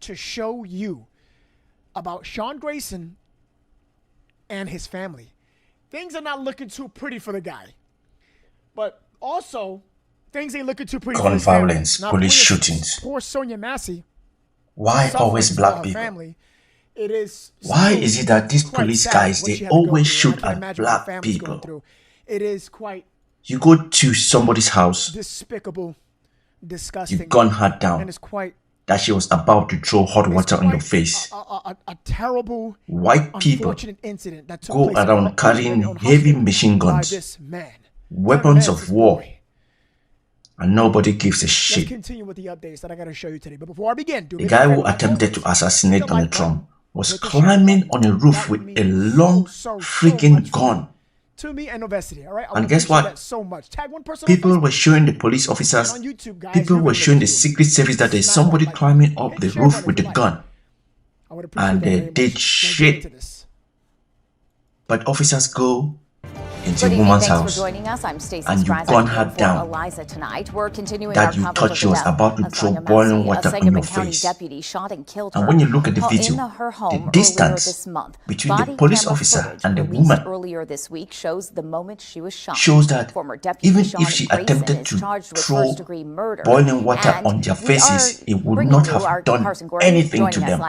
to show you about Sean Grayson and his family. Things are not looking too pretty for the guy. But also, things ain't looking too pretty for Gun his family. violence, Now, police shootings. Poor Sonia Massey. Why always black people? Family. It is Why is it that these quite police sad guys, what she they had to go always through. I shoot can't at imagine what her black family's going people? through. It is quite You go to somebody's house, despicable, disgusting, you gun her down, and it's quite that she was about to throw hot water on your face. a terrible, White people unfortunate incident that took go place around carrying heavy machine by guns, this man. weapons Turn of this war, boy. and nobody gives a Let's shit. continue with the updates that I gotta show you today. But before I begin, The guy who attempted to assassinate Donald Trump was climbing on a roof with a long freaking gun. To me and Novacity, all right? And guess what? So much. Tag one person People were showing the police officers, on YouTube, guys. people were showing the Secret Service that there's somebody climbing up the roof with a gun. And they did shit. But officers go into a woman's house and you gun her down, that you thought she was about to throw boiling water on your face. And when you look at the video, the distance between the police officer and the woman shows that even if she attempted to throw boiling water on their faces, it would not have done anything to them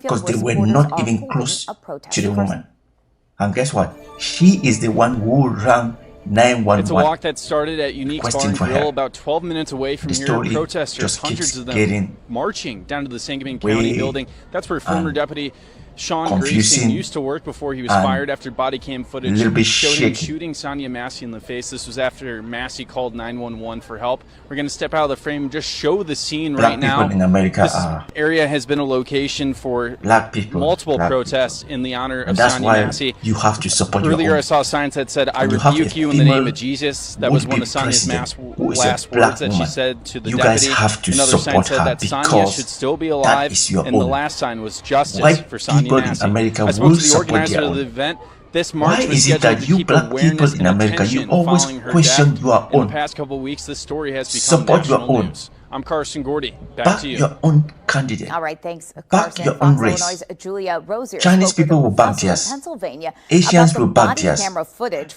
because they were not even close to the woman. And guess what? She is the one who rang 911. It's a walk that started at Unique's Bar and Grill about 12 minutes away from here. Protesters, hundreds of them, marching down to the Sangamon County building. That's where former Deputy Sean Grayson used to work before he was fired after body cam footage showed him shooting Sonia Massey in the face. This was after Massey called 911 for help. We're going to step out of the frame and just show the scene right now. In America, this area has been a location for multiple protests in the honor of Sonia Massey. You have to support Earlier, I saw signs that said, "I rebuke you in the name of Jesus." That was one of Sonia's last words that she said to the deputy. Another sign said that Sonia should still be alive, and the last sign was justice for Sonia Massey. I spoke to the organizer of the event. This march was scheduled to keep awareness and attention following her death. In the past couple of weeks, this story has become national news. I'm Carson Gordy. Back to you. Your own candidate. All right, thanks, Carson. Back your own race. Illinois' Julia Rosier Chinese people will back theirs. Asians will back theirs.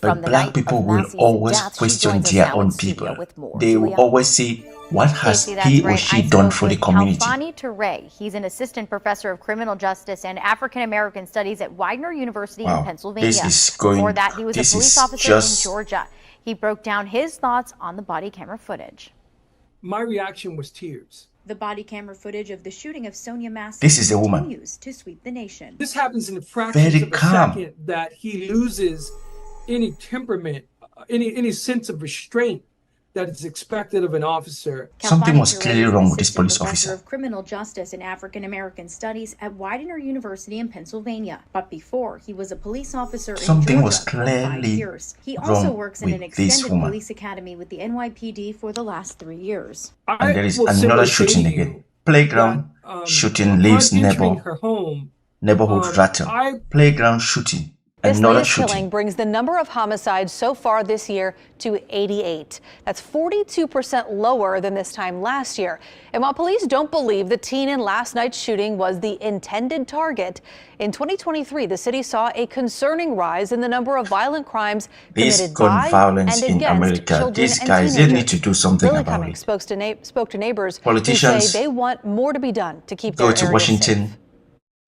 But black people will always question their own people. They will always say, what has he or she done for the community? Alfani Turay. He's an assistant professor of criminal justice and African American studies at Widener University in Pennsylvania. Before that, he was a police officer in Georgia. He broke down his thoughts on the body camera footage. My reaction was tears. The body camera footage of the shooting of Sonia Massey This is a woman. continues to sweep the nation. This happens in a fraction of a second that he loses any temperament, any sense of restraint that is expected of an officer. Something was clearly wrong with this police officer. Of criminal justice and African American studies at Widener University in Pennsylvania. But before, he was a police officer in Georgia was for 5 clearly years. He also works in an with this extended woman. police academy with the NYPD for the last 3 years. And there is another shooting again. Playground shooting leaves neighborhood rattle. Playground shooting. This latest killing brings the number of homicides so far this year to 88. That's 42% lower than this time last year. And while police don't believe the teen in last night's shooting was the intended target, in 2023, the city saw a concerning rise in the number of violent crimes committed by violence and in against America. children These and guys, teenagers. they need to do something Lily about Cummings it. spoke to neighbors Politicians who say they want more to be done to keep go their to areas Washington. safe.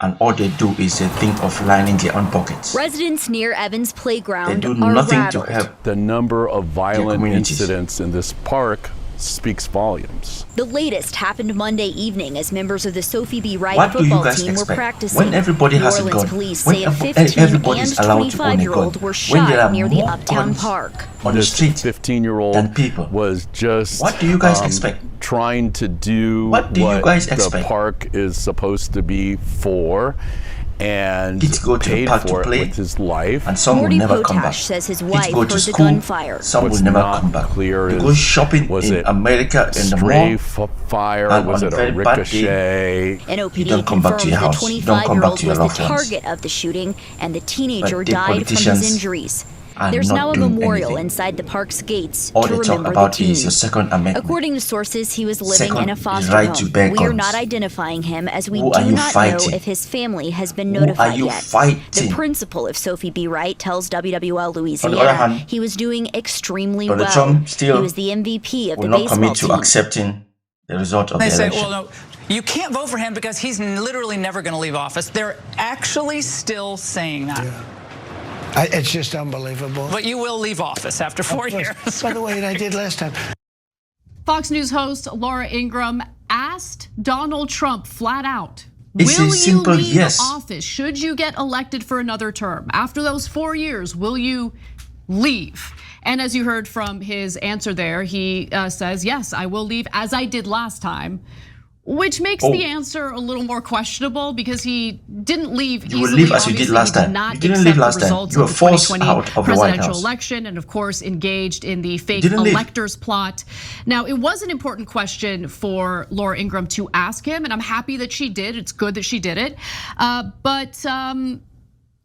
And all they do is think of lining their own pockets. Residents near Evans Playground they do are nothing rattled. to help. The number of violent incidents in this park speaks volumes. The latest happened Monday evening as members of the Sophie B. Wright What do you football guys team were expect? practicing. When everybody New has a Orleans gun, police when say a 15 everybody and is allowed to own a 25-year-old gun, were when there shot are near the more Uptown guns Park. on the street 15-year-old than people, was just what do you guys expect? Trying to do what the park is supposed to be for, and paid for it with his life. And some will never come back. Says his Kids wife go heard to the school, gunfire. some will never come back. Clear they go shopping in America in the mall. Fire, and was on it a very a ricochet? NOPD confirmed the 25-year-old was the target of the shooting and the teenager died from his injuries. and There's not now a doing memorial anything. inside the park's gates All to they talk remember the about teen. is your Second Amendment. According to sources, he was living Second, in a the foster right to home. bear We are guns. not identifying him as we Who are do you not fighting? know if his family has been Who are notified you yet. fighting? The principal of Sophie B. Wright tells WWL On the other Louisiana hand, he was doing extremely Donald well. Trump still He was the MVP of will the not baseball commit to team. accepting the result of They the say, election. well, no, you can't vote for him because he's literally never going to leave office. They're actually still saying that. Yeah. It's just unbelievable. But you will leave office after 4 years. By the way, and I did last time. Fox News host Laura Ingraham asked Donald Trump flat out, It's will a simple you leave yes. office? Should you get elected for another term? After those 4 years, will you leave? And as you heard from his answer there, he says, yes, I will leave as I did last time, which makes the answer a little more questionable because he didn't leave easily. You will leave as you did last time. You didn't leave last time. You were forced out of the White presidential House. election and of course engaged in the fake didn't leave. electors plot. Now, it was an important question for Laura Ingraham to ask him, and I'm happy that she did. It's good that she did it. But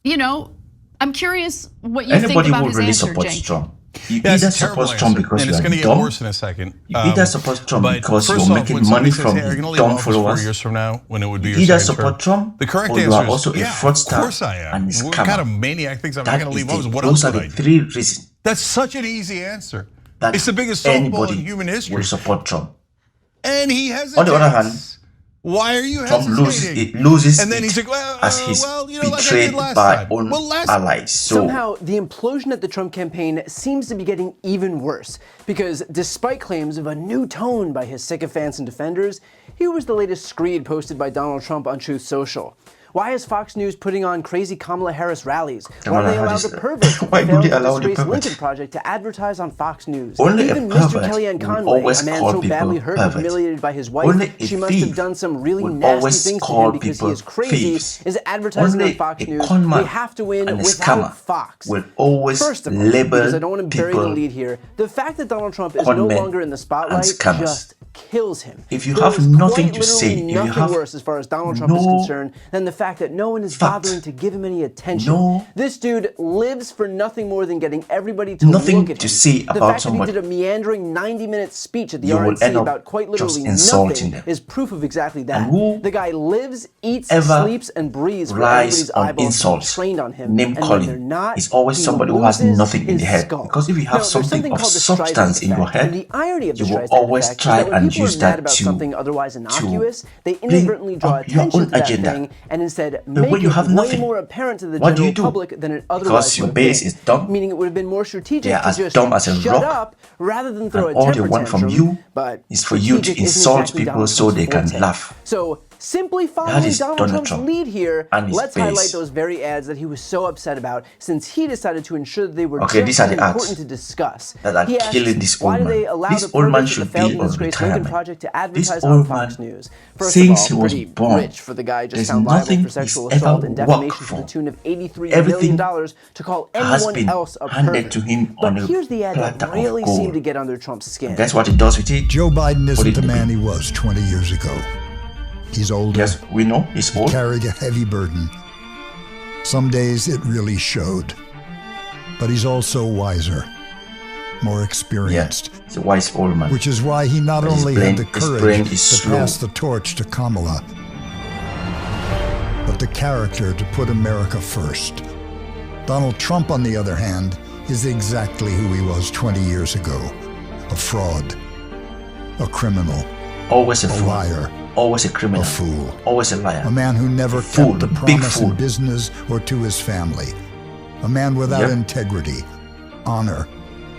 you know, I'm curious what you think about his answer, support Cenk. Trump. You either support Trump because and you it's are going to get dumb. worse in a second. You either support Trump but because first you're off, making when somebody money says, from hey, are you his going to leave dumb office 4 followers. years from now when it would be You your either second support term? Trump The correct or you answer are is, also a yeah, fraudster of course I am. and a What scammer. kind of maniac thinks I'm not That going to is leave office? What those else are would the I do? three reasons That's such an easy answer. that It's the biggest softball anybody in human history. will support Trump. And he hesitates. On the other hand, why are you Trump hesitating? loses and then it he's like, well, as he's you know, like I betrayed did last by time. own Well, allies. So somehow, the implosion at the Trump campaign seems to be getting even worse because despite claims of a new tone by his sycophants and defenders, here was the latest screed posted by Donald Trump on Truth Social. Why is Fox News putting on crazy Kamala Harris rallies? Why do they allow the perverts of the failed disgraced Lincoln Project to advertise on Fox News? Only Even a Mr. pervert Kellyanne will Conway, always a man call so people badly hurt and pervert. humiliated by his Only wife, a she must thief have done some really will nasty always things to call him because he people is crazy, thieves. is advertising Only on Fox a News. con man We have to win and a without scammer Fox. will always First of all, label because I don't want to bury the people lead here, the fact that Donald Trump is con no men longer in the spotlight and scammers. just kills him. If you There have is nothing quite to say, literally if you nothing have worse as far as Donald Trump is no concerned than the fact that no one is fact, bothering to give him any attention. no This dude lives for nothing more than getting everybody to nothing look at to him. say The about fact somebody, that he did a meandering 90-minute speech at the you will RNC end up about quite just literally insulting nothing them. is proof of exactly that. And who The guy lives, eats, ever sleeps, and breathes for relies everybody's on eyeballs to be insults, trained on him. name And when calling they're not, is always he somebody who has loses nothing in the his head. skull. Because if you have Now, there's something of called the substance Streisand in your effect, and head, the irony of the you will Streisand always effect is try that when and people use are mad that about to something otherwise innocuous, they bring inadvertently draw up your attention own to that agenda. thing and instead But make when you it have way nothing, more apparent to the what do general you do? public than it otherwise Because your would have base been. is dumb? Meaning it would have been more strategic They are to as just dumb as a shut rock, up rather than throw and a all they temper want from tantrum, you but is for you to strategic isn't insult exactly people Donald so Trump's they can forte. laugh. So simply That following is Donald Donald Trump's Trump lead here, and his let's base. highlight those very ads that he was so upset about since he decided to ensure that they were Okay, just these are as the ads important to discuss. that are He asks, killing this why old do they man. allow This the old man perverts of the should failed be and on disgraced Lincoln retirement. Project to This advertise on old Fox man, News? First since of he all, was pretty born, rich for the guy just there's found liable nothing for sexual he's assault ever and defamation worked to the for. tune of $83 Everything million to call has anyone been else a handed pervert. to him But on a here's the ad that platter really of gold. seemed to get under Trump's skin. And guess what he does with it? Joe Biden Put isn't it the in the man bin. he was 20 years ago. He's older. Yes, we know he's old. Carried a heavy burden. Some days it really showed. But he's also wiser, more experienced. He's a wise old man. Which is why he not But his only brain- had the his brain courage is to slow. pass the torch to Kamala, but the character to put America first. Donald Trump, on the other hand, is exactly who he was 20 years ago. A fraud, a criminal, Always a a fool. liar, Always a criminal. a fool. Always a liar. A man who never Fool, kept the big promise fool. in business or to his family. A man without Yep. integrity, honor,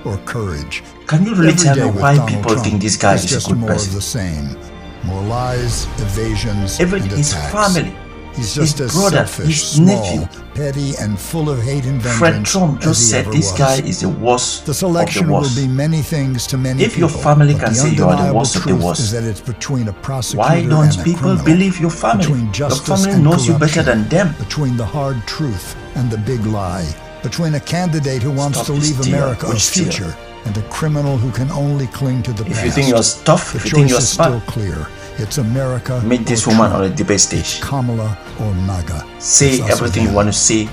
or courage. Can you really Every tell day me with why Donald people Trump think this guy is just a good more person? of the same. More lies, evasions, Even and his attacks. family, He's just his as brother, selfish, his small, nephew. petty, and full of hate and Fred vengeance Trump as just he said ever this was. guy is the worst The of selection the will worst. be many things to many If your people, family but can the say you are the undeniable worst of the truth worst, is that it's between a prosecutor why and don't a people criminal, believe your family? between Your justice family and knows you better corruption, than them. between the hard truth and the big lie, between a candidate who wants Stop to this leave steal. America a Which steal? future and a criminal who can only cling to the If past. you think you're tough, the if you think choice you're is smart, still clear. It's America meet this or woman Trump. on a debate stage. Kamala or MAGA. Say It's us everything you again. want to say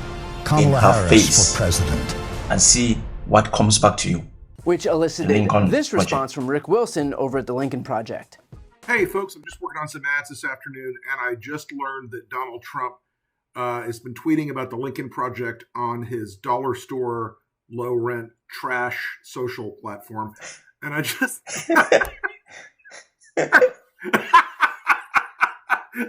Kamala in her Harris face. for president. and see what comes back to you. Which elicited this response from Rick Wilson over at the Lincoln Project. Hey folks, I'm just working on some ads this afternoon, and I just learned that Donald Trump has been tweeting about the Lincoln Project on his dollar store, low rent, trash social platform. And I just...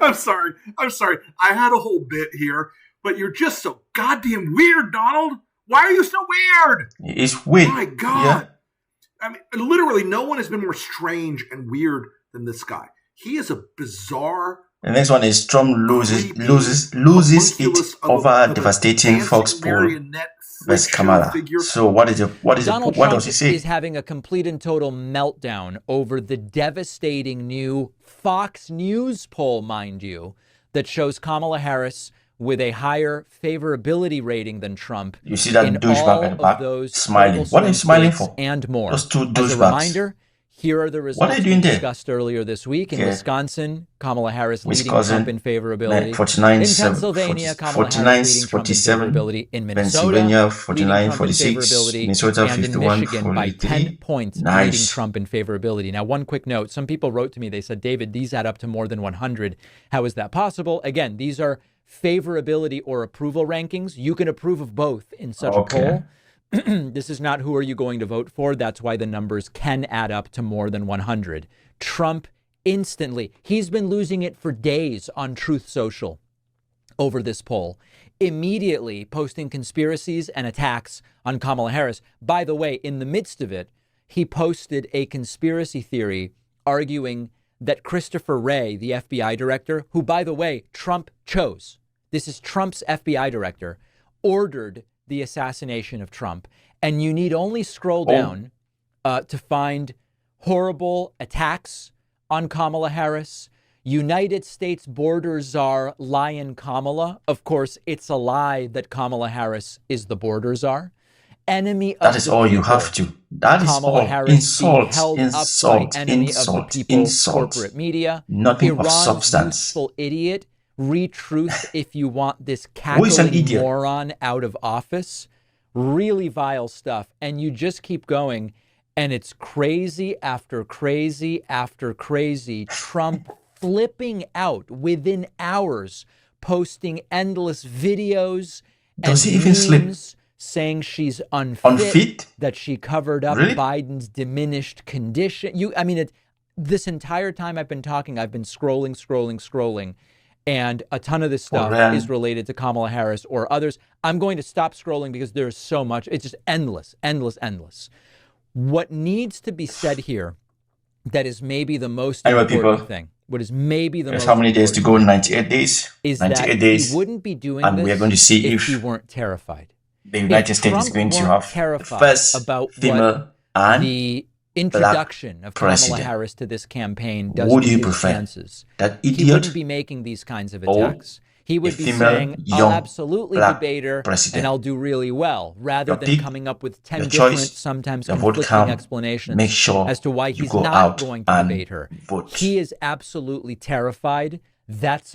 I'm sorry. I had a whole bit here, but you're just so goddamn weird, Donald. Why are you so weird? It's weird. My God. Yeah. I mean, literally, no one has been more strange and weird than this guy. He is a bizarre. The next one is Trump loses it over devastating Fox poll versus Kamala. So what does he say? Is having a complete and total meltdown over the devastating new Fox News poll, mind you, that shows Kamala Harris with a higher favorability rating than Trump. You see that douchebag at the back smiling. What are you smiling for? And more. Those two douchebags. As a reminder, here are the results we discussed earlier this week. In Wisconsin, Kamala Harris leading Trump in favorability. 49, in Pennsylvania, Kamala 49, Harris leading 47, Trump in favorability. In Minnesota, Pennsylvania, 49, 46, Minnesota, and 51, in Michigan 43. By 10 points, nice. Leading Trump in favorability. Now, one quick note. Some people wrote to me. They said, David, these add up to more than 100. How is that possible? Again, these are favorability or approval rankings. You can approve of both in such a poll. This is not who are you going to vote for. That's why the numbers can add up to more than 100. Trump instantly, he's been losing it for days on Truth Social over this poll, immediately posting conspiracies and attacks on Kamala Harris. By the way, in the midst of it, he posted a conspiracy theory arguing that Christopher Wray, the FBI director, who, by the way, Trump chose, this is Trump's FBI director, ordered the assassination of Trump. And you need only scroll down to find horrible attacks on Kamala Harris. United States border czar Lion Kamala. Of course, it's a lie that Kamala Harris is the border czar. Enemy of that is all you have to. That is Kamala all. Harris Insult. Corporate media. Nothing Iran's of substance. Useful idiot. Retruth if you want this cackling moron out of office. Really vile stuff. And you just keep going. And it's crazy after crazy after crazy. Trump flipping out within hours, posting endless videos. Does he even slip? Saying she's unfit, that she covered up Biden's diminished condition. This entire time I've been talking, I've been scrolling. And a ton of this stuff is related to Kamala Harris or others. I'm going to stop scrolling because there's so much. It's just endless. What needs to be said here that is maybe the most important thing. What is maybe the most how many days to go? 98 days? Is 98 that days. He wouldn't be doing and this we are going to see if he weren't terrified. The United States is going to have first about female and the introduction of president. Kamala Harris to this campaign does Would you prefer chances. That idiot? He wouldn't be making these kinds of attacks. He would be saying, I'll absolutely debate her and I'll do really well, rather than coming up with 10 different, sometimes conflicting explanations as to why he's not going to debate her. He is absolutely terrified. That's